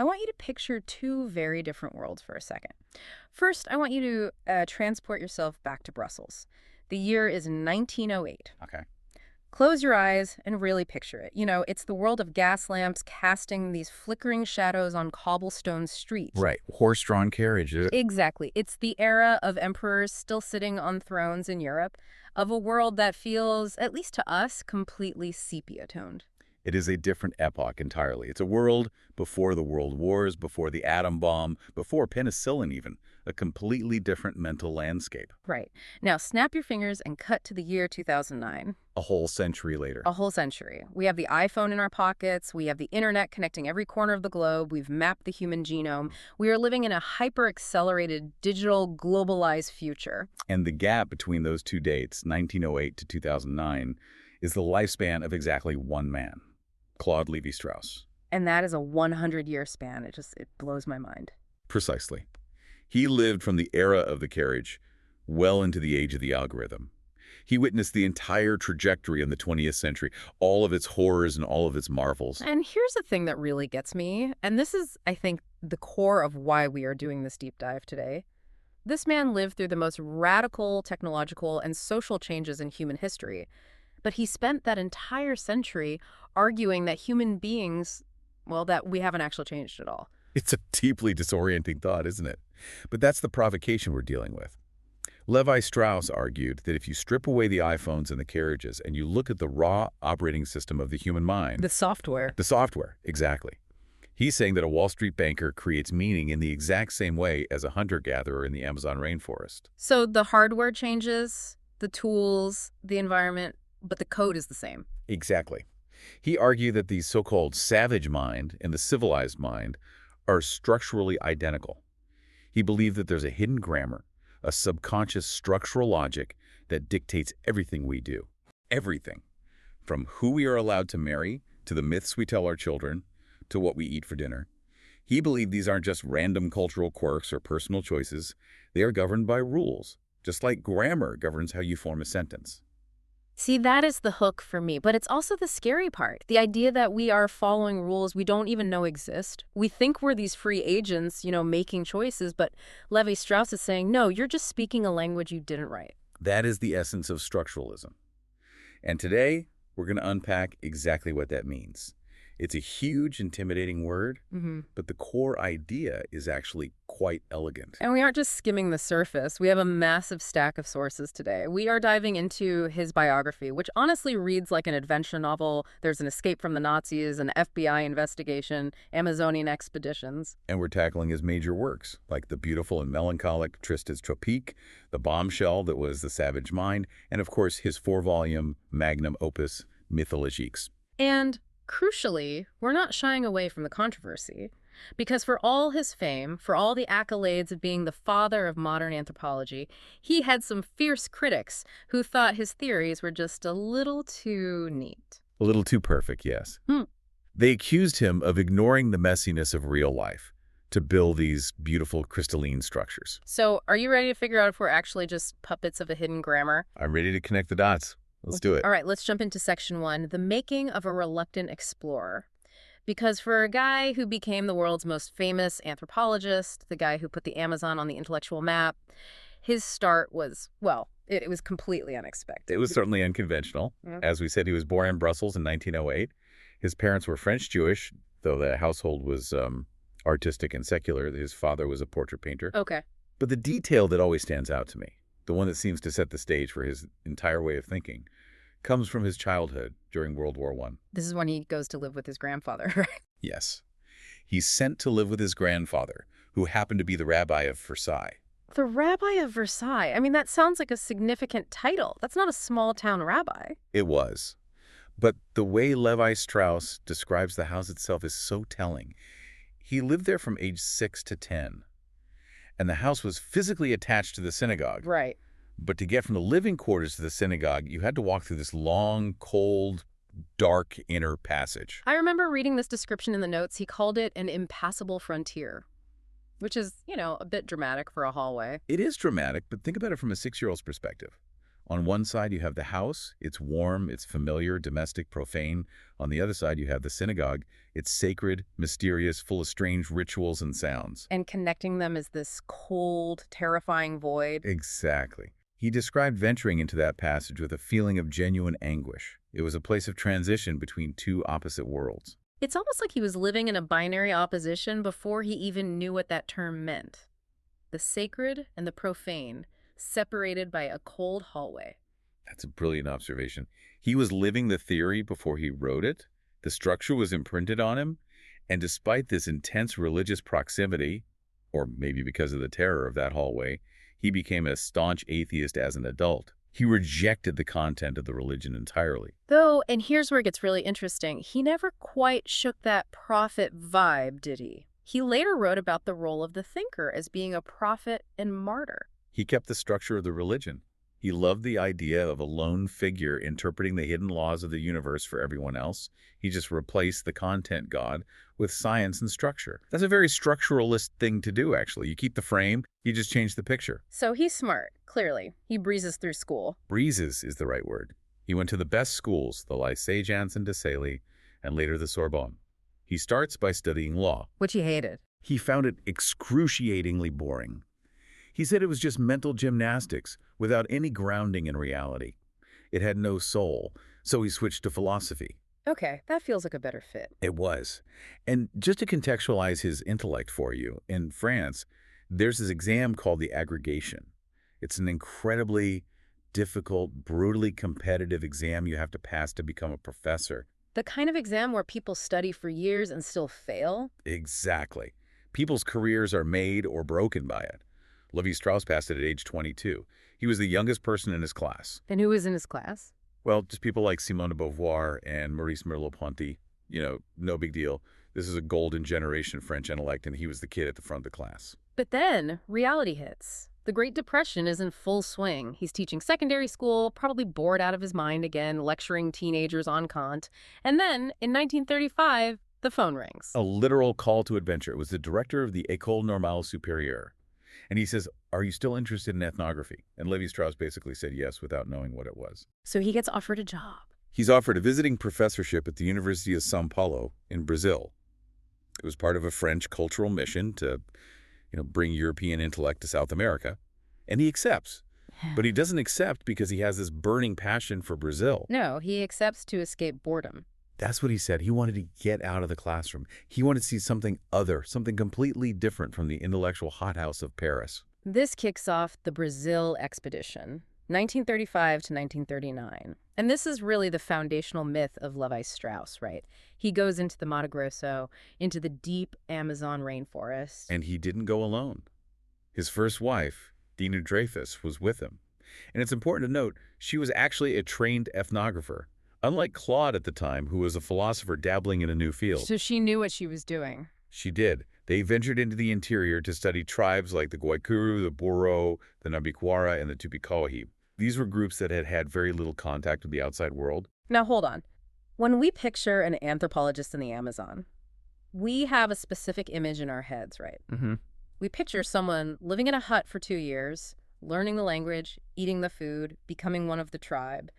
I want you to picture two very different worlds for a second. First, I want you to transport yourself back to Brussels. The year is 1908. Okay. Close your eyes and really picture it. You know, it's the world of gas lamps casting these flickering shadows on cobblestone streets. Right. Horse-drawn carriage. Exactly. It's the era of emperors still sitting on thrones in Europe, of a world that feels, at least to us, completely sepia-toned. It is a different epoch entirely. It's a world before the world wars, before the atom bomb, before penicillin even. A completely different mental landscape. Right. Now, snap your fingers and cut to the year 2009. A whole century later. A whole century. We have the iPhone in our pockets. We have the internet connecting every corner of the globe. We've mapped the human genome. We are living in a hyper-accelerated, digital, globalized future. And the gap between those two dates, 1908 to 2009, is the lifespan of exactly one man, Claude Lévi-Strauss. And that is a 100-year span. It blows my mind. Precisely. He lived from the era of the carriage well into the age of the algorithm. He witnessed the entire trajectory in the 20th century, all of its horrors and all of its marvels. And here's the thing that really gets me, and this is, I think, the core of why we are doing this deep dive today. This man lived through the most radical technological and social changes in human history, but he spent that entire century arguing that human beings, well, that we haven't actually changed at all. It's a deeply disorienting thought, isn't it? But that's the provocation we're dealing with. Lévi-Strauss argued that if you strip away the iPhones and the carriages and you look at the raw operating system of the human mind... The software. The software, exactly. He's saying that a Wall Street banker creates meaning in the exact same way as a hunter-gatherer in the Amazon rainforest. So the hardware changes, the tools, the environment, but the code is the same. Exactly. He argued that the so-called savage mind and the civilized mind are structurally identical. He believed that there's a hidden grammar, a subconscious structural logic that dictates everything we do. Everything. From who we are allowed to marry, to the myths we tell our children, to what we eat for dinner. He believed these aren't just random cultural quirks or personal choices. They are governed by rules, just like grammar governs how you form a sentence. See, that is the hook for me, but it's also the scary part. The idea that we are following rules we don't even know exist. We think we're these free agents, making choices, but Lévi-Strauss is saying, no, you're just speaking a language you didn't write. That is the essence of structuralism. And today, we're going to unpack exactly what that means. It's a huge, intimidating word, but the core idea is actually quite elegant. And we aren't just skimming the surface. We have a massive stack of sources today. We are diving into his biography, which honestly reads like an adventure novel. There's an escape from the Nazis, an FBI investigation, Amazonian expeditions. And we're tackling his major works, like the beautiful and melancholic Tristes Tropiques, the bombshell that was The Savage Mind, and of course his 4-volume magnum opus, Mythologiques. And crucially, we're not shying away from the controversy, because for all his fame, for all the accolades of being the father of modern anthropology, he had some fierce critics who thought his theories were just a little too neat. A little too perfect, yes. They accused him of ignoring the messiness of real life to build these beautiful crystalline structures. So, are you ready to figure out if we're actually just puppets of a hidden grammar? I'm ready to connect the dots. Let's do it. All right, let's jump into section 1, the making of a reluctant explorer. Because for a guy who became the world's most famous anthropologist, the guy who put the Amazon on the intellectual map, his start was, well, it was completely unexpected. It was certainly unconventional. As we said, he was born in Brussels in 1908. His parents were French-Jewish, though the household was artistic and secular. His father was a portrait painter. Okay. But the detail that always stands out to me, the one that seems to set the stage for his entire way of thinking, comes from his childhood during World War I. This is when he goes to live with his grandfather, right? Yes. He's sent to live with his grandfather, who happened to be the rabbi of Versailles. The rabbi of Versailles. I mean, that sounds like a significant title. That's not a small-town rabbi. It was. But the way Lévi-Strauss describes the house itself is so telling. He lived there from age 6 to 10. And the house was physically attached to the synagogue. Right. But to get from the living quarters to the synagogue, you had to walk through this long, cold, dark inner passage. I remember reading this description in the notes. He called it an impassable frontier, which is, a bit dramatic for a hallway. It is dramatic, but think about it from a 6-year-old's perspective. On one side, you have the house. It's warm, it's familiar, domestic, profane. On the other side, you have the synagogue. It's sacred, mysterious, full of strange rituals and sounds. And connecting them is this cold, terrifying void. Exactly. He described venturing into that passage with a feeling of genuine anguish. It was a place of transition between two opposite worlds. It's almost like he was living in a binary opposition before he even knew what that term meant. The sacred and the profane, separated by a cold hallway. That's a brilliant observation. He was living the theory before he wrote it. The structure was imprinted on him. And despite this intense religious proximity, or maybe because of the terror of that hallway, he became a staunch atheist as an adult. He rejected the content of the religion entirely. Though, and here's where it gets really interesting, he never quite shook that prophet vibe, did he? He later wrote about the role of the thinker as being a prophet and martyr. He kept the structure of the religion. He loved the idea of a lone figure interpreting the hidden laws of the universe for everyone else. He just replaced the content god with science and structure. That's a very structuralist thing to do, actually. You keep the frame, you just change the picture. So he's smart, clearly. He breezes through school. Breezes is the right word. He went to the best schools, the Lycée Janson de Sailly, and later the Sorbonne. He starts by studying law. Which he hated. He found it excruciatingly boring. He said it was just mental gymnastics without any grounding in reality. It had no soul, so he switched to philosophy. Okay, that feels like a better fit. It was. And just to contextualize his intellect for you, in France, there's this exam called the aggregation. It's an incredibly difficult, brutally competitive exam you have to pass to become a professor. The kind of exam where people study for years and still fail? Exactly. People's careers are made or broken by it. Lévi-Strauss passed it at age 22. He was the youngest person in his class. And who was in his class? Well, just people like Simone de Beauvoir and Maurice Merleau-Ponty. You know, no big deal. This is a golden generation French intellect, and he was the kid at the front of the class. But then, reality hits. The Great Depression is in full swing. He's teaching secondary school, probably bored out of his mind again, lecturing teenagers on Kant. And then, in 1935, the phone rings. A literal call to adventure. It was the director of the École Normale Supérieure. And he says, "Are you still interested in ethnography?" And Lévi-Strauss basically said yes without knowing what it was. So he gets offered a job. He's offered a visiting professorship at the University of São Paulo in Brazil. It was part of a French cultural mission to, bring European intellect to South America. And he accepts. But he doesn't accept because he has this burning passion for Brazil. No, he accepts to escape boredom. That's what he said. He wanted to get out of the classroom. He wanted to see something other, something completely different from the intellectual hothouse of Paris. This kicks off the Brazil expedition, 1935 to 1939. And this is really the foundational myth of Lévi-Strauss, right? He goes into the Mato Grosso, into the deep Amazon rainforest. And he didn't go alone. His first wife, Dina Dreyfus, was with him. And it's important to note, she was actually a trained ethnographer. Unlike Claude at the time, who was a philosopher dabbling in a new field. So she knew what she was doing. She did. They ventured into the interior to study tribes like the Guaycuru, the Boro, the Nambikwara, and the Tupi-Kawahib. These were groups that had had very little contact with the outside world. Now, hold on. When we picture an anthropologist in the Amazon, we have a specific image in our heads, right? Mm-hmm. We picture someone living in a hut for 2 years, learning the language, eating the food, becoming one of the tribe.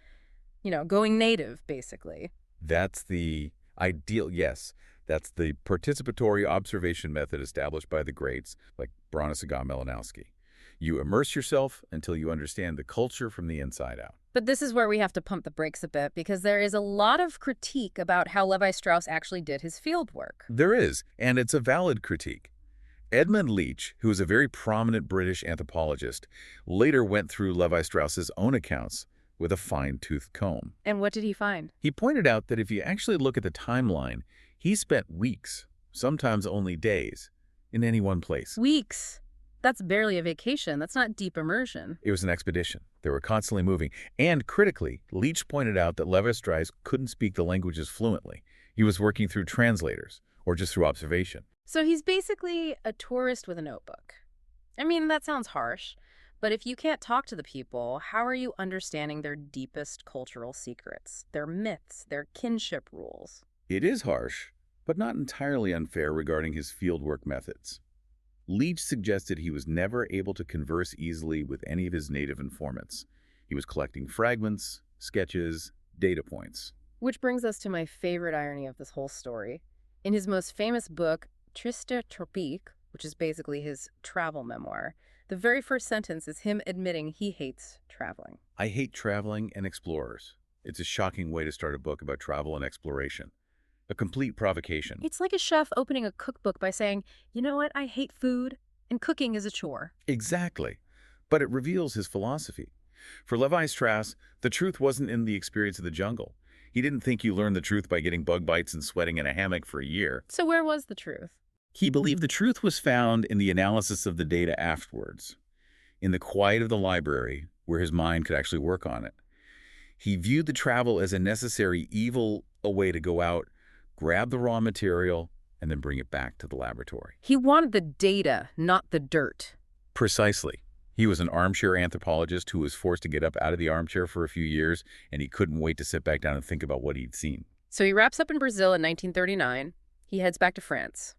Going native, basically. That's the ideal, yes. That's the participatory observation method established by the greats, like Bronislaw Malinowski. You immerse yourself until you understand the culture from the inside out. But this is where we have to pump the brakes a bit, because there is a lot of critique about how Lévi-Strauss actually did his field work. There is, and it's a valid critique. Edmund Leach, who was a very prominent British anthropologist, later went through Lévi-Strauss's own accounts with a fine-tooth comb. And what did he find? He pointed out that if you actually look at the timeline, he spent weeks, sometimes only days, in any one place. Weeks? That's barely a vacation. That's not deep immersion. It was an expedition. They were constantly moving. And critically, Leach pointed out that Lévi-Strauss couldn't speak the languages fluently. He was working through translators, or just through observation. So he's basically a tourist with a notebook. I mean, that sounds harsh. But if you can't talk to the people, how are you understanding their deepest cultural secrets, their myths, their kinship rules? It is harsh, but not entirely unfair regarding his fieldwork methods. Leach suggested he was never able to converse easily with any of his native informants. He was collecting fragments, sketches, data points. Which brings us to my favorite irony of this whole story. In his most famous book, Triste Tropique, which is basically his travel memoir, the very first sentence is him admitting he hates traveling. I hate traveling and explorers. It's a shocking way to start a book about travel and exploration. A complete provocation. It's like a chef opening a cookbook by saying, you know what, I hate food, and cooking is a chore. Exactly. But it reveals his philosophy. For Lévi-Strauss, the truth wasn't in the experience of the jungle. He didn't think you learned the truth by getting bug bites and sweating in a hammock for a year. So where was the truth? He believed the truth was found in the analysis of the data afterwards, in the quiet of the library where his mind could actually work on it. He viewed the travel as a necessary evil, a way to go out, grab the raw material, and then bring it back to the laboratory. He wanted the data, not the dirt. Precisely. He was an armchair anthropologist who was forced to get up out of the armchair for a few years, and he couldn't wait to sit back down and think about what he'd seen. So he wraps up in Brazil in 1939. He heads back to France.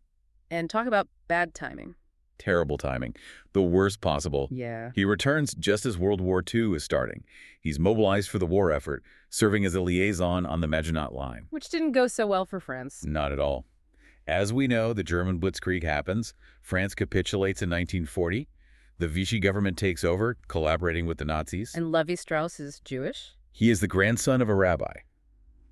And talk about bad timing. Terrible timing. The worst possible. Yeah. He returns just as World War II is starting. He's mobilized for the war effort, serving as a liaison on the Maginot Line. Which didn't go so well for France. Not at all. As we know, the German Blitzkrieg happens. France capitulates in 1940. The Vichy government takes over, collaborating with the Nazis. And Lévi-Strauss is Jewish? He is the grandson of a rabbi.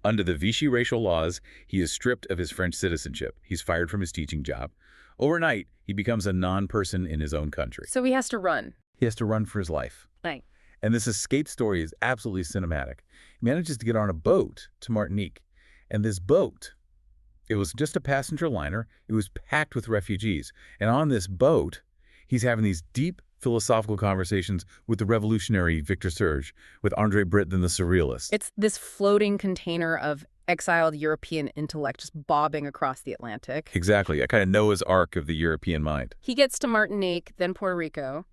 Under the Vichy racial laws, he is stripped of his French citizenship. He's fired from his teaching job. Overnight, he becomes a non-person in his own country. So he has to run. He has to run for his life. Right. And this escape story is absolutely cinematic. He manages to get on a boat to Martinique. And this boat, it was just a passenger liner. It was packed with refugees. And on this boat, he's having these deep philosophical conversations with the revolutionary Victor Serge, with André Breton and the Surrealists. It's this floating container of exiled European intellect just bobbing across the Atlantic. Exactly. A kind of Noah's Ark of the European mind. He gets to Martinique, then Puerto Rico,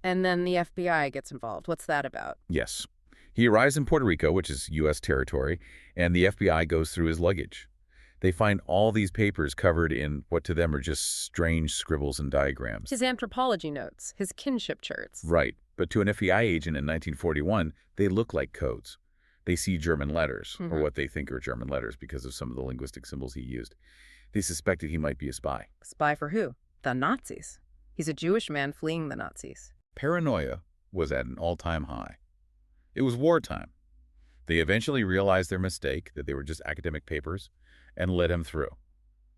and then the FBI gets involved. What's that about? Yes. He arrives in Puerto Rico, which is U.S. territory, and the FBI goes through his luggage. They find all these papers covered in what to them are just strange scribbles and diagrams. His anthropology notes, his kinship charts. Right. But to an FBI agent in 1941, they look like codes. They see German letters, or what they think are German letters because of some of the linguistic symbols he used. They suspected he might be a spy. Spy for who? The Nazis. He's a Jewish man fleeing the Nazis. Paranoia was at an all-time high. It was wartime. They eventually realized their mistake, that they were just academic papers, and let him through.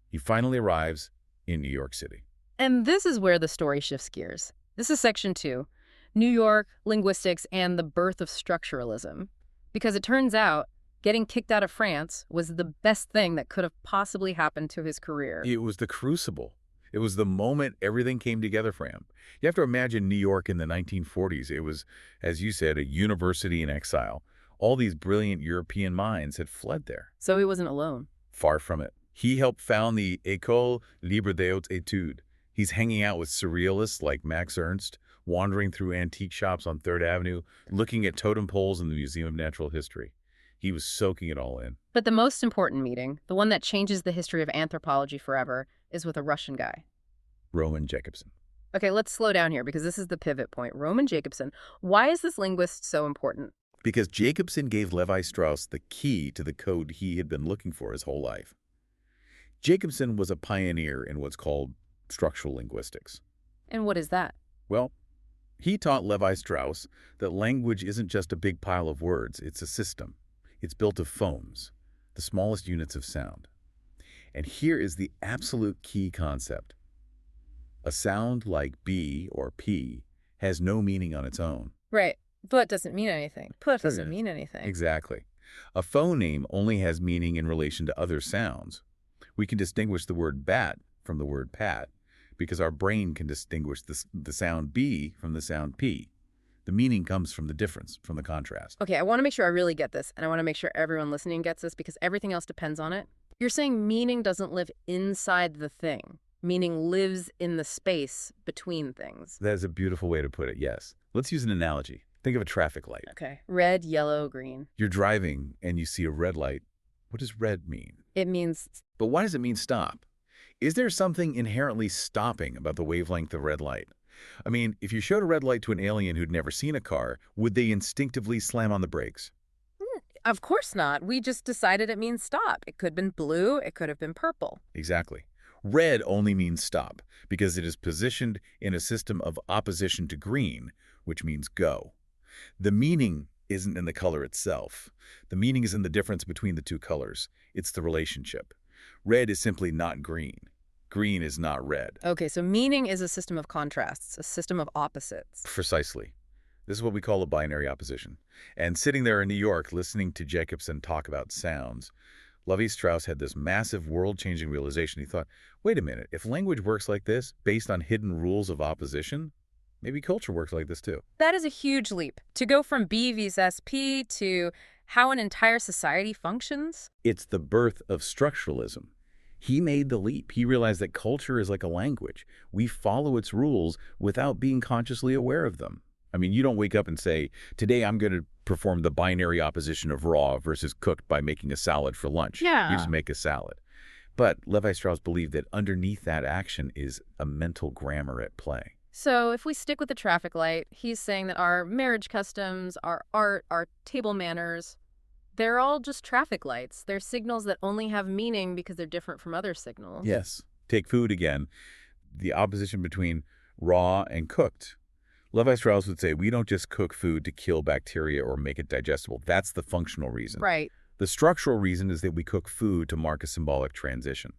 He finally arrives in New York City. And this is where the story shifts gears. This is section 2, New York, linguistics, and the birth of structuralism. Because it turns out, getting kicked out of France was the best thing that could have possibly happened to his career. It was the crucible. It was the moment everything came together for him. You have to imagine New York in the 1940s. It was, as you said, a university in exile. All these brilliant European minds had fled there. So he wasn't alone. Far from it. He helped found the École Libre des Hautes Études. He's hanging out with surrealists like Max Ernst, wandering through antique shops on 3rd Avenue, looking at totem poles in the Museum of Natural History. He was soaking it all in. But the most important meeting, the one that changes the history of anthropology forever, is with a Russian guy. Roman Jakobson. Okay, let's slow down here because this is the pivot point. Roman Jakobson. Why is this linguist so important? Because Jakobson gave Lévi-Strauss the key to the code he had been looking for his whole life. Jakobson was a pioneer in what's called structural linguistics. And what is that? Well, he taught Lévi-Strauss that language isn't just a big pile of words, it's a system. It's built of phones, the smallest units of sound. And here is the absolute key concept. A sound like B or P has no meaning on its own. Right. But doesn't mean anything. Put doesn't mean anything. Exactly. A phoneme only has meaning in relation to other sounds. We can distinguish the word bat from the word pat because our brain can distinguish the sound B from the sound P. The meaning comes from the difference, from the contrast. Okay, I want to make sure I really get this, and I want to make sure everyone listening gets this because everything else depends on it. You're saying meaning doesn't live inside the thing. Meaning lives in the space between things. That is a beautiful way to put it, yes. Let's use an analogy. Think of a traffic light. Okay. Red, yellow, green. You're driving and you see a red light. What does red mean? It means... But why does it mean stop? Is there something inherently stopping about the wavelength of red light? I mean, if you showed a red light to an alien who'd never seen a car, would they instinctively slam on the brakes? Of course not. We just decided it means stop. It could have been blue. It could have been purple. Exactly. Red only means stop, because it is positioned in a system of opposition to green, which means go. The meaning isn't in the color itself. The meaning is in the difference between the two colors. It's the relationship. Red is simply not green. Green is not red. Okay, so meaning is a system of contrasts, a system of opposites. Precisely. This is what we call a binary opposition. And sitting there in New York listening to Jakobson talk about sounds, Lévi-Strauss had this massive world-changing realization. He thought, wait a minute, if language works like this, based on hidden rules of opposition, maybe culture works like this too. That is a huge leap. To go from B vis P to how an entire society functions. It's the birth of structuralism. He made the leap. He realized that culture is like a language. We follow its rules without being consciously aware of them. I mean, you don't wake up and say, today I'm going to perform the binary opposition of raw versus cooked by making a salad for lunch. Yeah. You just make a salad. But Lévi-Strauss believed that underneath that action is a mental grammar at play. So if we stick with the traffic light, he's saying that our marriage customs, our art, our table manners, they're all just traffic lights. They're signals that only have meaning because they're different from other signals. Yes. Take food again. The opposition between raw and cooked. Lévi-Strauss would say, we don't just cook food to kill bacteria or make it digestible. That's the functional reason. Right. The structural reason is that we cook food to mark a symbolic transition.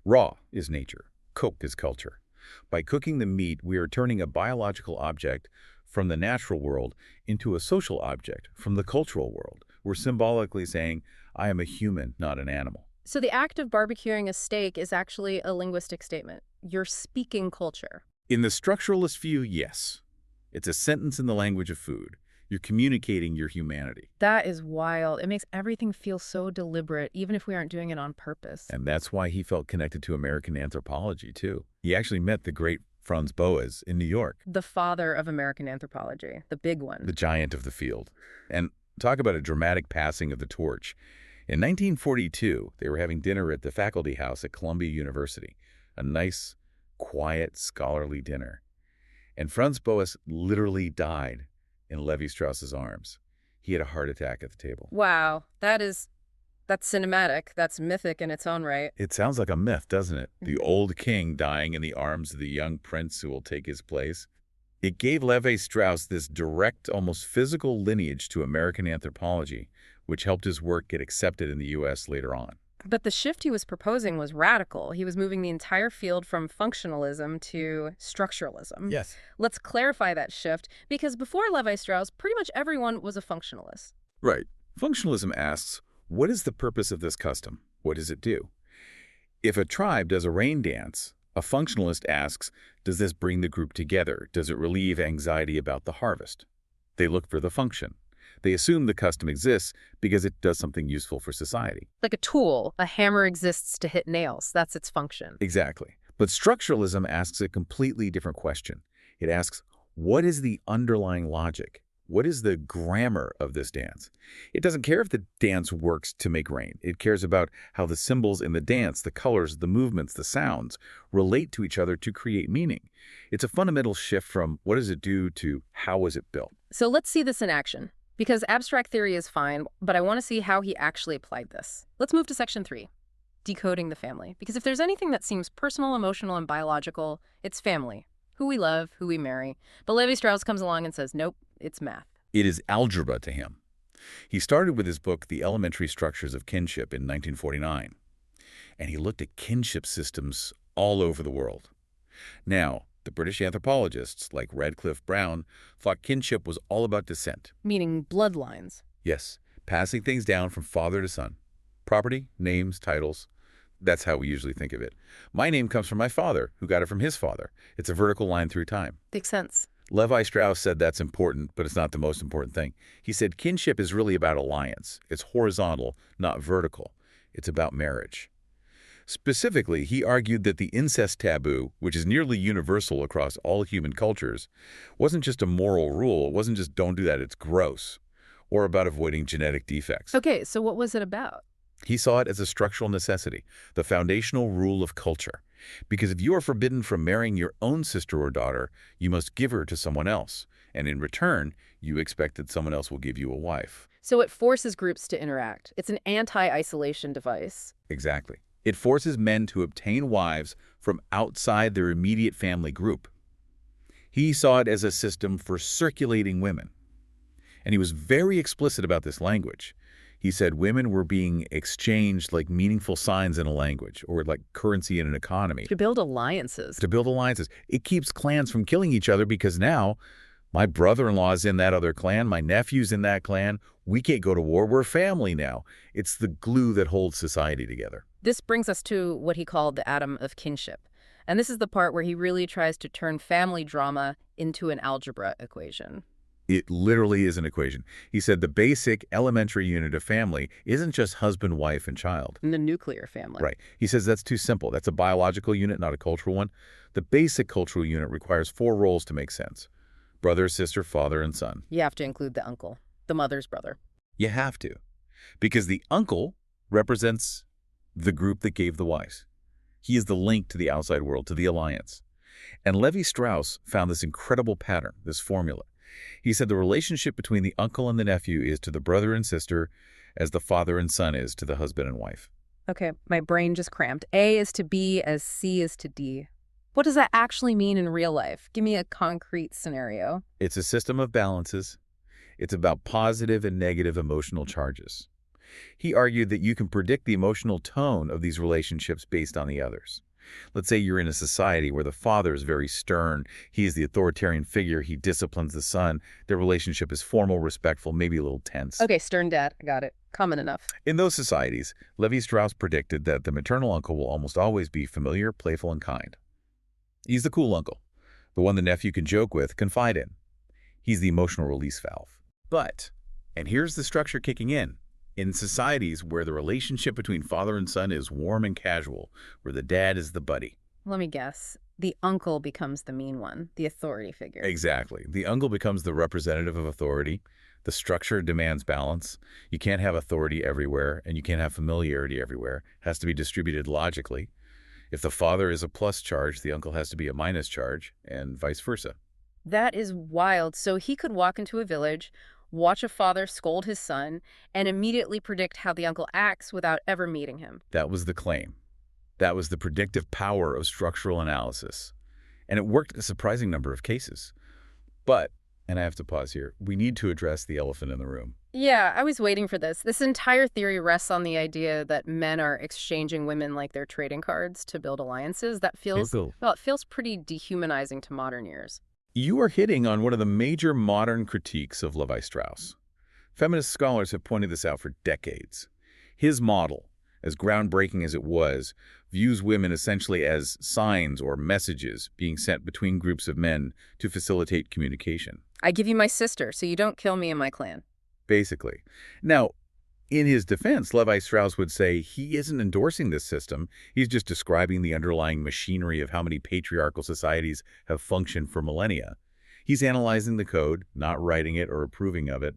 Raw is nature. Cooked is culture. By cooking the meat, we are turning a biological object from the natural world into a social object from the cultural world. We're symbolically saying, I am a human, not an animal. So the act of barbecuing a steak is actually a linguistic statement. You're speaking culture. In the structuralist view, yes. It's a sentence in the language of food. You're communicating your humanity. That is wild. It makes everything feel so deliberate, even if we aren't doing it on purpose. And that's why he felt connected to American anthropology, too. He actually met the great Franz Boas in New York. The father of American anthropology, the big one. The giant of the field. And talk about a dramatic passing of the torch. In 1942, they were having dinner at the faculty house at Columbia University. A nice, quiet, scholarly dinner. And Franz Boas literally died in Lévi-Strauss's arms. He had a heart attack at the table. Wow, that's cinematic. That's mythic in its own right. It sounds like a myth, doesn't it? The old king dying in the arms of the young prince who will take his place. It gave Lévi-Strauss this direct, almost physical lineage to American anthropology, which helped his work get accepted in the U.S. later on. But the shift he was proposing was radical. He was moving the entire field from functionalism to structuralism. Yes. Let's clarify that shift, because before Lévi-Strauss, pretty much everyone was a functionalist. Right. Functionalism asks, what is the purpose of this custom? What does it do? If a tribe does a rain dance, a functionalist asks, does this bring the group together? Does it relieve anxiety about the harvest? They look for the function. They assume the custom exists because it does something useful for society. Like a tool, a hammer exists to hit nails. That's its function. Exactly. But structuralism asks a completely different question. It asks, what is the underlying logic? What is the grammar of this dance? It doesn't care if the dance works to make rain. It cares about how the symbols in the dance, the colors, the movements, the sounds, relate to each other to create meaning. It's a fundamental shift from what does it do to how was it built. So let's see this in action. Because abstract theory is fine, but I want to see how he actually applied this. Let's move to section 3, decoding the family. Because if there's anything that seems personal, emotional, and biological, it's family. Who we love, who we marry. But Lévi-Strauss comes along and says, nope, it's math. It is algebra to him. He started with his book, The Elementary Structures of Kinship, in 1949. And he looked at kinship systems all over the world. Now, the British anthropologists, like Radcliffe Brown, thought kinship was all about descent. Meaning bloodlines. Yes, passing things down from father to son. Property, names, titles. That's how we usually think of it. My name comes from my father, who got it from his father. It's a vertical line through time. Makes sense. Lévi-Strauss said that's important, but it's not the most important thing. He said kinship is really about alliance. It's horizontal, not vertical. It's about marriage. Specifically, he argued that the incest taboo, which is nearly universal across all human cultures, wasn't just a moral rule. It wasn't just don't do that, it's gross, or about avoiding genetic defects. Okay, so what was it about? He saw it as a structural necessity, the foundational rule of culture. Because if you are forbidden from marrying your own sister or daughter, you must give her to someone else. And in return, you expect that someone else will give you a wife. So it forces groups to interact. It's an anti-isolation device. Exactly. It forces men to obtain wives from outside their immediate family group. He saw it as a system for circulating women. And he was very explicit about this language. He said women were being exchanged like meaningful signs in a language or like currency in an economy. To build alliances. To build alliances. It keeps clans from killing each other because now my brother-in-law is in that other clan, my nephew's in that clan. We can't go to war. We're family now. It's the glue that holds society together. This brings us to what he called the atom of kinship. And this is the part where he really tries to turn family drama into an algebra equation. It literally is an equation. He said the basic elementary unit of family isn't just husband, wife, and child. In the nuclear family. Right. He says that's too simple. That's a biological unit, not a cultural one. The basic cultural unit requires 4 roles to make sense. Brother, sister, father, and son. You have to include the uncle, the mother's brother. You have to. Because the uncle represents the group that gave the wife. He is the link to the outside world, to the alliance. And Lévi-Strauss found this incredible pattern, this formula. He said the relationship between the uncle and the nephew is to the brother and sister as the father and son is to the husband and wife. Okay, my brain just cramped. A is to B as C is to D. What does that actually mean in real life? Give me a concrete scenario. It's a system of balances. It's about positive and negative emotional charges. He argued that you can predict the emotional tone of these relationships based on the others. Let's say you're in a society where the father is very stern. He is the authoritarian figure. He disciplines the son. Their relationship is formal, respectful, maybe a little tense. Okay, stern dad. I got it. Common enough. In those societies, Lévi-Strauss predicted that the maternal uncle will almost always be familiar, playful, and kind. He's the cool uncle, the one the nephew can joke with, confide in. He's the emotional release valve. But, and here's the structure kicking in societies where the relationship between father and son is warm and casual, where the dad is the buddy. Let me guess. The uncle becomes the mean one, the authority figure. Exactly. The uncle becomes the representative of authority. The structure demands balance. You can't have authority everywhere, and you can't have familiarity everywhere. It has to be distributed logically. If the father is a plus charge, the uncle has to be a minus charge, and vice versa. That is wild. So he could walk into a village, watch a father scold his son, and immediately predict how the uncle acts without ever meeting him. That was the claim. That was the predictive power of structural analysis. And it worked in a surprising number of cases. But, and I have to pause here, we need to address the elephant in the room. Yeah, I was waiting for this. This entire theory rests on the idea that men are exchanging women like their trading cards to build alliances. That feels, well, it feels pretty dehumanizing to modern ears. You are hitting on one of the major modern critiques of Lévi-Strauss. Feminist scholars have pointed this out for decades. His model, as groundbreaking as it was, views women essentially as signs or messages being sent between groups of men to facilitate communication. I give you my sister, so you don't kill me and my clan. Basically. Now, in his defense, Lévi-Strauss would say he isn't endorsing this system. He's just describing the underlying machinery of how many patriarchal societies have functioned for millennia. He's analyzing the code, not writing it or approving of it.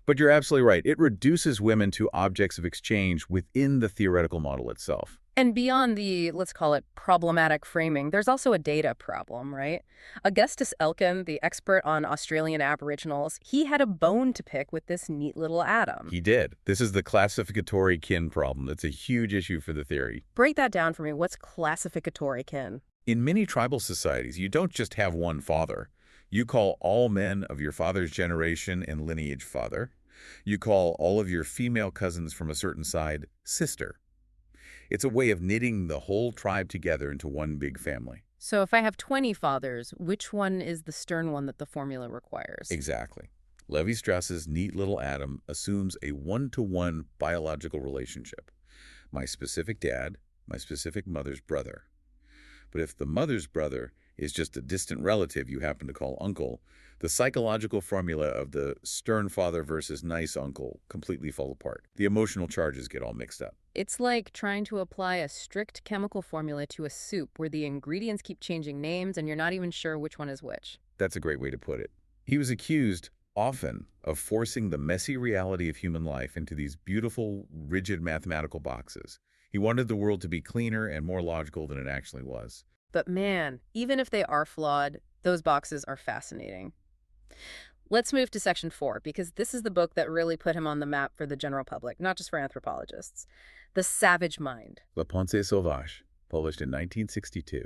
But you're absolutely right. It reduces women to objects of exchange within the theoretical model itself. And beyond the, let's call it, problematic framing, there's also a data problem, right? Augustus Elkin, the expert on Australian Aboriginals, he had a bone to pick with this neat little atom. He did. This is the classificatory kin problem. It's a huge issue for the theory. Break that down for me. What's classificatory kin? In many tribal societies, you don't just have one father. You call all men of your father's generation and lineage father. You call all of your female cousins from a certain side sister. It's a way of knitting the whole tribe together into one big family. So if I have 20 fathers, which one is the stern one that the formula requires? Exactly. Lévi-Strauss's neat little atom assumes a one-to-one biological relationship. My specific dad, my specific mother's brother. But if the mother's brother is just a distant relative you happen to call uncle, the psychological formula of the stern father versus nice uncle completely fall apart. The emotional charges get all mixed up. It's like trying to apply a strict chemical formula to a soup where the ingredients keep changing names and you're not even sure which one is which. That's a great way to put it. He was accused often of forcing the messy reality of human life into these beautiful, rigid mathematical boxes. He wanted the world to be cleaner and more logical than it actually was. But man, even if they are flawed, those boxes are fascinating. Let's move to section 4, because this is the book that really put him on the map for the general public, not just for anthropologists. The Savage Mind. La Pensée Sauvage, published in 1962.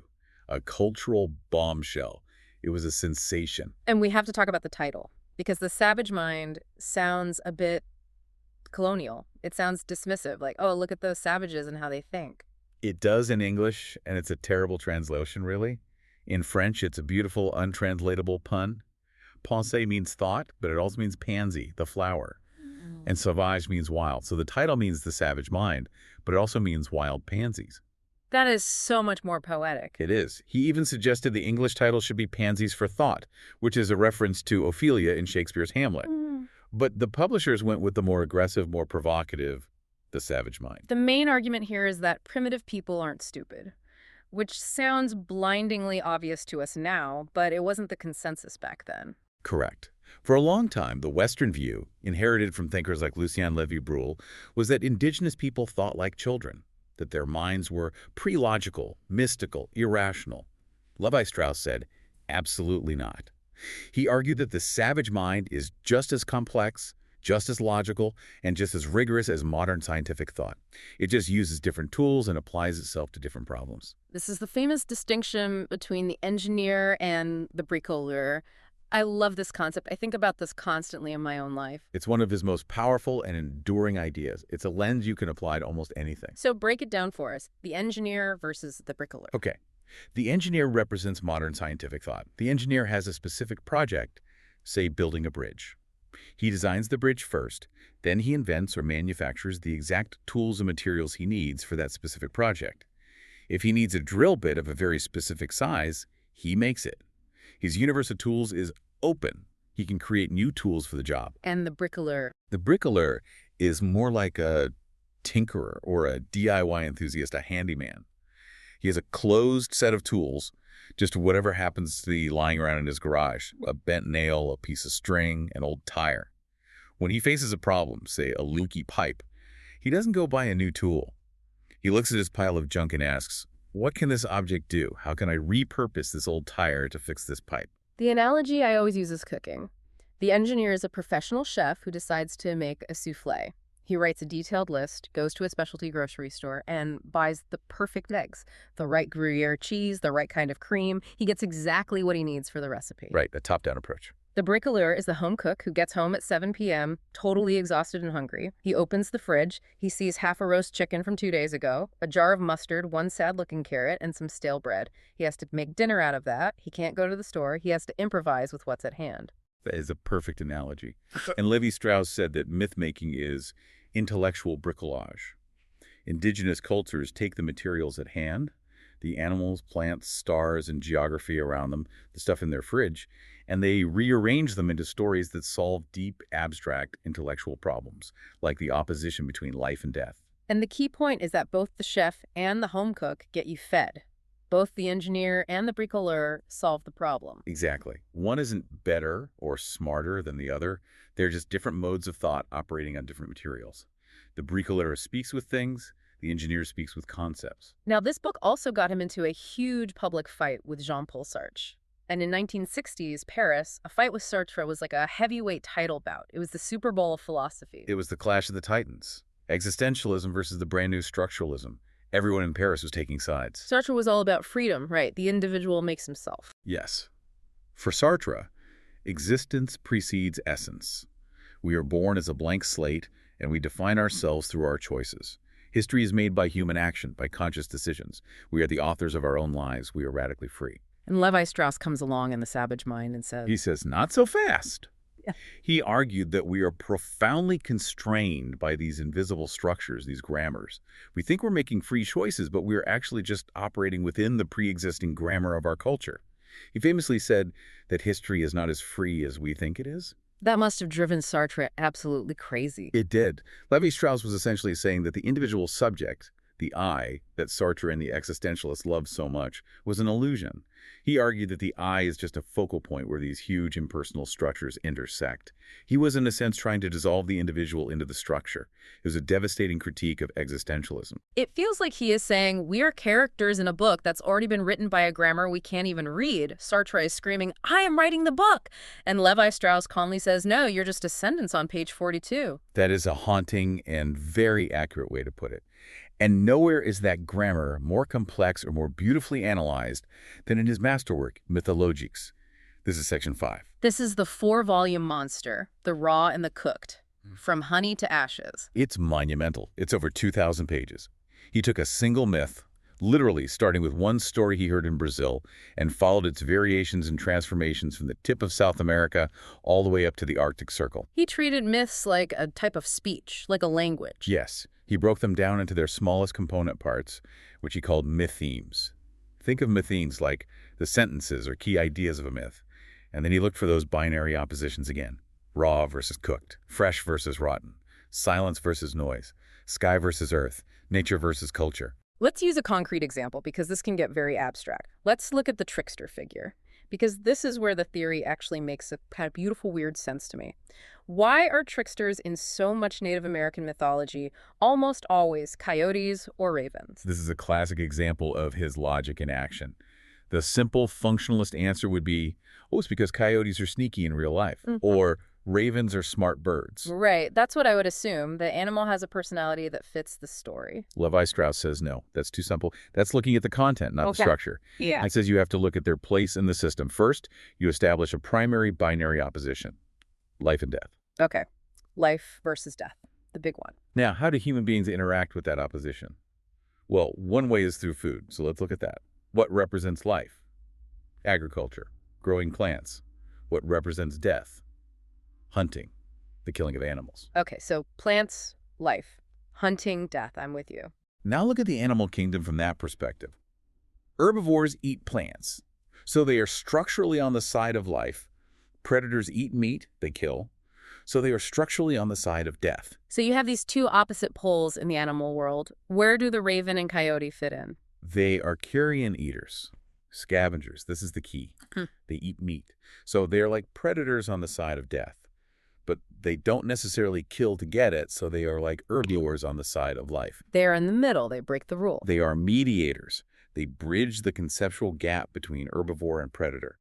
A cultural bombshell. It was a sensation. And we have to talk about the title, because the savage mind sounds a bit colonial. It sounds dismissive, like, oh, look at those savages and how they think. It does in English, and it's a terrible translation, really. In French, it's a beautiful, untranslatable pun. Pensée means thought, but it also means pansy, the flower. And sauvage means wild. So the title means the savage mind, but it also means wild pansies. That is so much more poetic. It is. He even suggested the English title should be Pansies for Thought, which is a reference to Ophelia in Shakespeare's Hamlet. But the publishers went with the more aggressive, more provocative, The Savage Mind. The main argument here is that primitive people aren't stupid, which sounds blindingly obvious to us now, but it wasn't the consensus back then. Correct. For a long time, the Western view, inherited from thinkers like Lucien Levy-Bruhl, was that indigenous people thought like children, that their minds were pre-logical, mystical, irrational. Lévi-Strauss said, absolutely not. He argued that the savage mind is just as complex, just as logical, and just as rigorous as modern scientific thought. It just uses different tools and applies itself to different problems. This is the famous distinction between the engineer and the bricoleur. I love this concept. I think about this constantly in my own life. It's one of his most powerful and enduring ideas. It's a lens you can apply to almost anything. So break it down for us. The engineer versus the bricoleur. Okay. The engineer represents modern scientific thought. The engineer has a specific project, say building a bridge. He designs the bridge first, then he invents or manufactures the exact tools and materials he needs for that specific project. If he needs a drill bit of a very specific size, he makes it. His universe of tools is open. He can create new tools for the job. And the bricoleur. The bricoleur is more like a tinkerer or a DIY enthusiast, a handyman. He has a closed set of tools, just whatever happens to be lying around in his garage, a bent nail, a piece of string, an old tire. When he faces a problem, say a leaky pipe, he doesn't go buy a new tool. He looks at his pile of junk and asks, what can this object do? How can I repurpose this old tire to fix this pipe? The analogy I always use is cooking. The engineer is a professional chef who decides to make a souffle. He writes a detailed list, goes to a specialty grocery store, and buys the perfect eggs, the right Gruyere cheese, the right kind of cream. He gets exactly what he needs for the recipe. Right, a top-down approach. The bricoleur is the home cook who gets home at 7 p.m., totally exhausted and hungry. He opens the fridge. He sees half a roast chicken from 2 days ago, a jar of mustard, one sad-looking carrot, and some stale bread. He has to make dinner out of that. He can't go to the store. He has to improvise with what's at hand. That is a perfect analogy. And Lévi-Strauss said that myth-making is intellectual bricolage. Indigenous cultures take the materials at hand, the animals, plants, stars, and geography around them, the stuff in their fridge, and they rearrange them into stories that solve deep, abstract intellectual problems, like the opposition between life and death. And the key point is that both the chef and the home cook get you fed. Both the engineer and the bricoleur solve the problem. Exactly. One isn't better or smarter than the other. They're just different modes of thought operating on different materials. The bricoleur speaks with things. The engineer speaks with concepts. Now, this book also got him into a huge public fight with Jean-Paul Sartre. And in 1960s Paris, a fight with Sartre was like a heavyweight title bout. It was the Super Bowl of philosophy. It was the clash of the titans. Existentialism versus the brand new structuralism. Everyone in Paris was taking sides. Sartre was all about freedom, right? The individual makes himself. Yes. For Sartre, existence precedes essence. We are born as a blank slate, and we define ourselves through our choices. History is made by human action, by conscious decisions. We are the authors of our own lives. We are radically free. And Lévi-Strauss comes along in The Savage Mind and says... He says, not so fast. Yeah. He argued that we are profoundly constrained by these invisible structures, these grammars. We think we're making free choices, but we're actually just operating within the pre-existing grammar of our culture. He famously said that history is not as free as we think it is. That must have driven Sartre absolutely crazy. It did. Lévi-Strauss was essentially saying that the individual subject, the I, that Sartre and the existentialists loved so much, was an illusion. He argued that the eye is just a focal point where these huge impersonal structures intersect. He was, in a sense, trying to dissolve the individual into the structure. It was a devastating critique of existentialism. It feels like he is saying, we are characters in a book that's already been written by a grammar we can't even read. Sartre is screaming, I am writing the book! And Lévi-Strauss calmly says, no, you're just a sentence on page 42. That is a haunting and very accurate way to put it. And nowhere is that grammar more complex or more beautifully analyzed than in his masterwork, Mythologiques. This is section 5. This is the 4-volume monster, the raw and the cooked, from honey to ashes. It's monumental. It's over 2,000 pages. He took a single myth, literally starting with one story he heard in Brazil, and followed its variations and transformations from the tip of South America all the way up to the Arctic Circle. He treated myths like a type of speech, like a language. Yes. He broke them down into their smallest component parts, which he called mythemes. Think of mythemes like the sentences or key ideas of a myth. And then he looked for those binary oppositions again. Raw versus cooked, fresh versus rotten, silence versus noise, sky versus earth, nature versus culture. Let's use a concrete example because this can get very abstract. Let's look at the trickster figure, because this is where the theory actually makes a kind of beautiful, weird sense to me. Why are tricksters in so much Native American mythology almost always coyotes or ravens? This is a classic example of his logic in action. The simple functionalist answer would be, oh, it's because coyotes are sneaky in real life, or ravens are smart birds. Right, that's what I would assume. The animal has a personality that fits the story. Lévi-Strauss says no, that's too simple. That's looking at the content, not the structure. Yeah. He says you have to look at their place in the system. First, you establish a primary binary opposition, life and death. Okay, life versus death, the big one. Now, how do human beings interact with that opposition? Well, one way is through food, so let's look at that. What represents life? Agriculture, growing plants. What represents death? Hunting, the killing of animals. Okay, so plants, life, hunting, death, I'm with you. Now look at the animal kingdom from that perspective. Herbivores eat plants, so they are structurally on the side of life. Predators eat meat, they kill, so they are structurally on the side of death. So you have these two opposite poles in the animal world. Where do the raven and coyote fit in? They are carrion eaters, scavengers. This is the key. They eat meat. So they're like predators on the side of death. But they don't necessarily kill to get it, so they are like herbivores on the side of life. They're in the middle. They break the rule. They are mediators. They bridge the conceptual gap between herbivore and predator.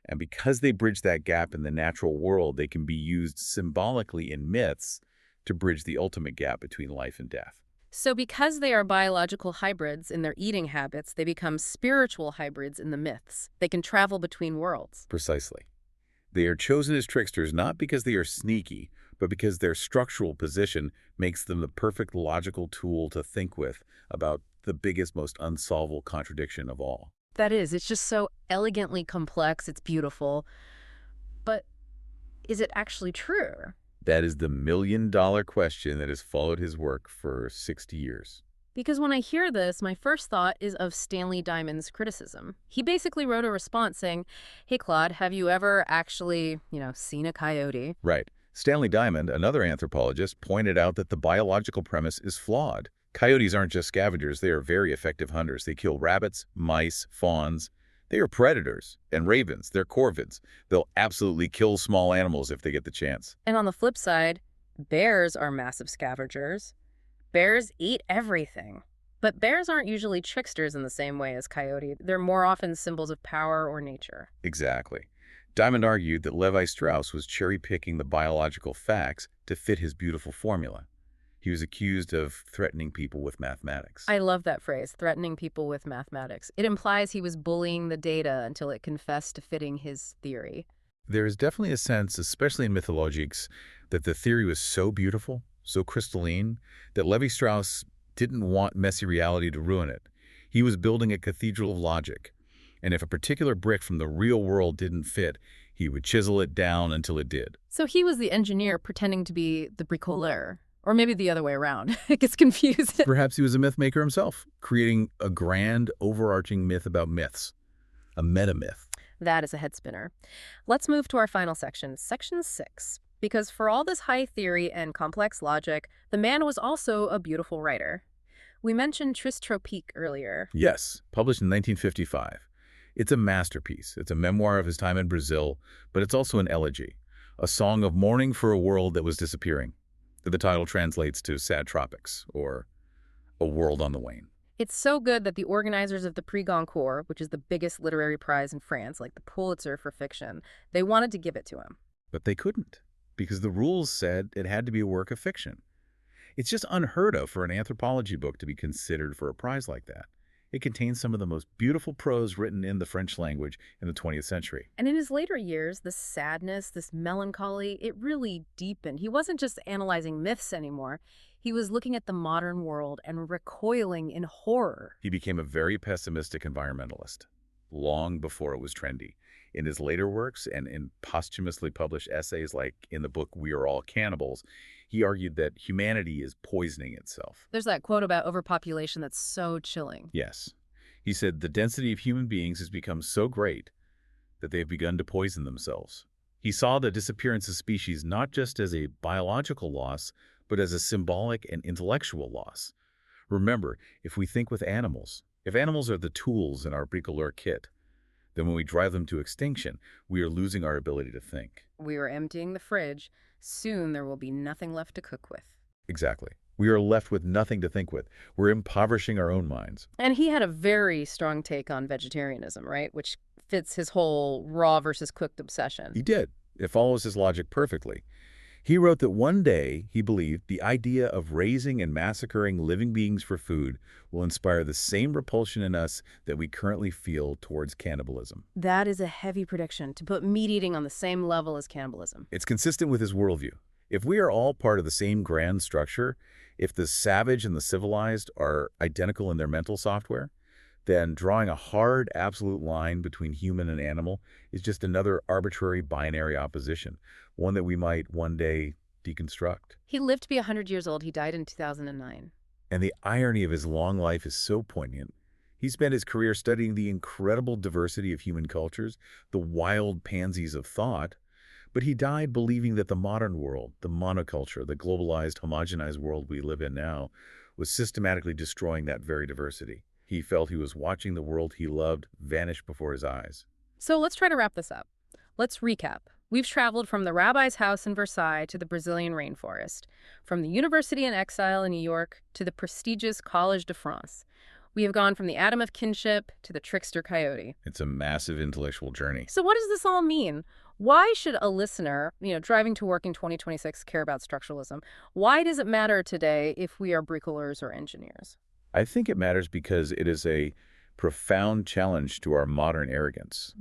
And because they bridge that gap in the natural world, they can be used symbolically in myths to bridge the ultimate gap between life and death. So because they are biological hybrids in their eating habits, they become spiritual hybrids in the myths. They can travel between worlds. Precisely. They are chosen as tricksters not because they are sneaky, but because their structural position makes them the perfect logical tool to think with about the biggest, most unsolvable contradiction of all. That is, it's just so elegantly complex, it's beautiful. But is it actually true? That is the million-dollar question that has followed his work for 60 years. Because when I hear this, my first thought is of Stanley Diamond's criticism. He basically wrote a response saying, hey, Claude, have you ever actually, seen a coyote? Right. Stanley Diamond, another anthropologist, pointed out that the biological premise is flawed. Coyotes aren't just scavengers, they are very effective hunters. They kill rabbits, mice, fawns. They are predators. And ravens, they're corvids. They'll absolutely kill small animals if they get the chance. And on the flip side, bears are massive scavengers. Bears eat everything. But bears aren't usually tricksters in the same way as coyotes. They're more often symbols of power or nature. Exactly. Diamond argued that Lévi-Strauss was cherry-picking the biological facts to fit his beautiful formula. He was accused of threatening people with mathematics. I love that phrase, threatening people with mathematics. It implies he was bullying the data until it confessed to fitting his theory. There is definitely a sense, especially in Mythologiques, that the theory was so beautiful, so crystalline, that Lévi-Strauss didn't want messy reality to ruin it. He was building a cathedral of logic. And if a particular brick from the real world didn't fit, he would chisel it down until it did. So he was the engineer pretending to be the bricoleur. Or maybe the other way around. It gets confused. Perhaps he was a myth maker himself, creating a grand, overarching myth about myths. A meta-myth. That is a head spinner. Let's move to our final section, section 6. Because for all this high theory and complex logic, the man was also a beautiful writer. We mentioned Tris Tropique earlier. Yes, published in 1955. It's a masterpiece. It's a memoir of his time in Brazil, but it's also an elegy, a song of mourning for a world that was disappearing. The title translates to Sad Tropics, or A World on the Wane. It's so good that the organizers of the Prix Goncourt, which is the biggest literary prize in France, like the Pulitzer for fiction, they wanted to give it to him. But they couldn't, because the rules said it had to be a work of fiction. It's just unheard of for an anthropology book to be considered for a prize like that. It contains some of the most beautiful prose written in the French language in the 20th century. And in his later years, this sadness, this melancholy, it really deepened. He wasn't just analyzing myths anymore. He was looking at the modern world and recoiling in horror. He became a very pessimistic environmentalist, long before it was trendy. In his later works and in posthumously published essays like in the book We Are All Cannibals, he argued that humanity is poisoning itself. There's that quote about overpopulation that's so chilling. Yes. He said the density of human beings has become so great that they have begun to poison themselves. He saw the disappearance of species not just as a biological loss, but as a symbolic and intellectual loss. Remember, if we think with animals, if animals are the tools in our bricoleur kit, then when we drive them to extinction, we are losing our ability to think. We are emptying the fridge. Soon there will be nothing left to cook with. Exactly. We are left with nothing to think with. We're impoverishing our own minds. And he had a very strong take on vegetarianism, right? Which fits his whole raw versus cooked obsession. He did. It follows his logic perfectly. He wrote that one day, he believed, the idea of raising and massacring living beings for food will inspire the same repulsion in us that we currently feel towards cannibalism. That is a heavy prediction, to put meat eating on the same level as cannibalism. It's consistent with his worldview. If we are all part of the same grand structure, if the savage and the civilized are identical in their mental software, then drawing a hard, absolute line between human and animal is just another arbitrary binary opposition, one that we might one day deconstruct. He lived to be 100 years old. He died in 2009. And the irony of his long life is so poignant. He spent his career studying the incredible diversity of human cultures, the wild pansies of thought, but he died believing that the modern world, the monoculture, the globalized, homogenized world we live in now, was systematically destroying that very diversity. He felt he was watching the world he loved vanish before his eyes. So let's try to wrap this up. Let's recap. We've traveled from the rabbi's house in Versailles to the Brazilian rainforest, from the university in exile in New York to the prestigious Collège de France. We have gone from the atom of kinship to the trickster coyote. It's a massive intellectual journey. So what does this all mean? Why should a listener, driving to work in 2026 care about structuralism? Why does it matter today if we are bricoleurs or engineers? I think it matters because it is a profound challenge to our modern arrogance.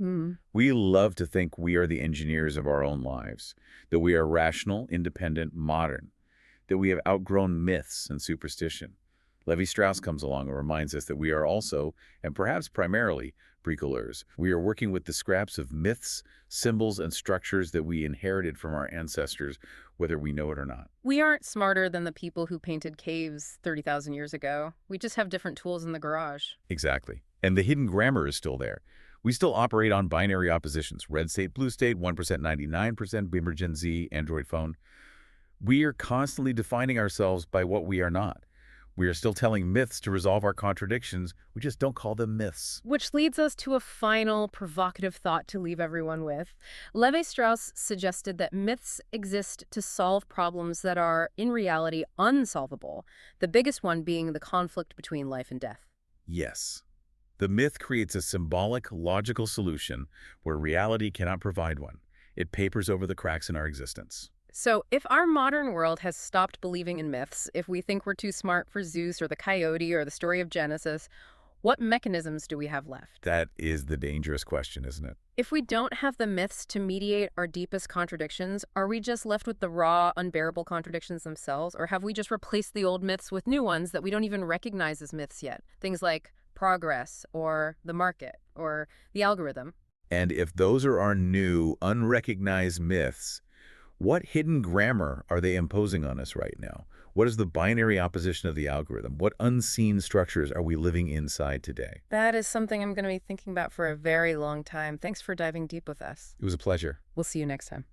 We love to think we are the engineers of our own lives, that we are rational, independent, modern, that we have outgrown myths and superstition. Lévi-Strauss comes along and reminds us that we are also, and perhaps primarily, bricoleurs. We are working with the scraps of myths, symbols, and structures that we inherited from our ancestors, whether we know it or not. We aren't smarter than the people who painted caves 30,000 years ago. We just have different tools in the garage. Exactly. And the hidden grammar is still there. We still operate on binary oppositions. Red state, blue state, 1%, 99%, Beamer Gen Z, Android phone. We are constantly defining ourselves by what we are not. We are still telling myths to resolve our contradictions. We just don't call them myths. Which leads us to a final provocative thought to leave everyone with. Lévi-Strauss suggested that myths exist to solve problems that are, in reality, unsolvable, the biggest one being the conflict between life and death. Yes. The myth creates a symbolic, logical solution where reality cannot provide one. It papers over the cracks in our existence. So if our modern world has stopped believing in myths, if we think we're too smart for Zeus or the coyote or the story of Genesis, what mechanisms do we have left? That is the dangerous question, isn't it? If we don't have the myths to mediate our deepest contradictions, are we just left with the raw, unbearable contradictions themselves? Or have we just replaced the old myths with new ones that we don't even recognize as myths yet? Things like progress or the market or the algorithm. And if those are our new, unrecognized myths, what hidden grammar are they imposing on us right now? What is the binary opposition of the algorithm? What unseen structures are we living inside today? That is something I'm going to be thinking about for a very long time. Thanks for diving deep with us. It was a pleasure. We'll see you next time.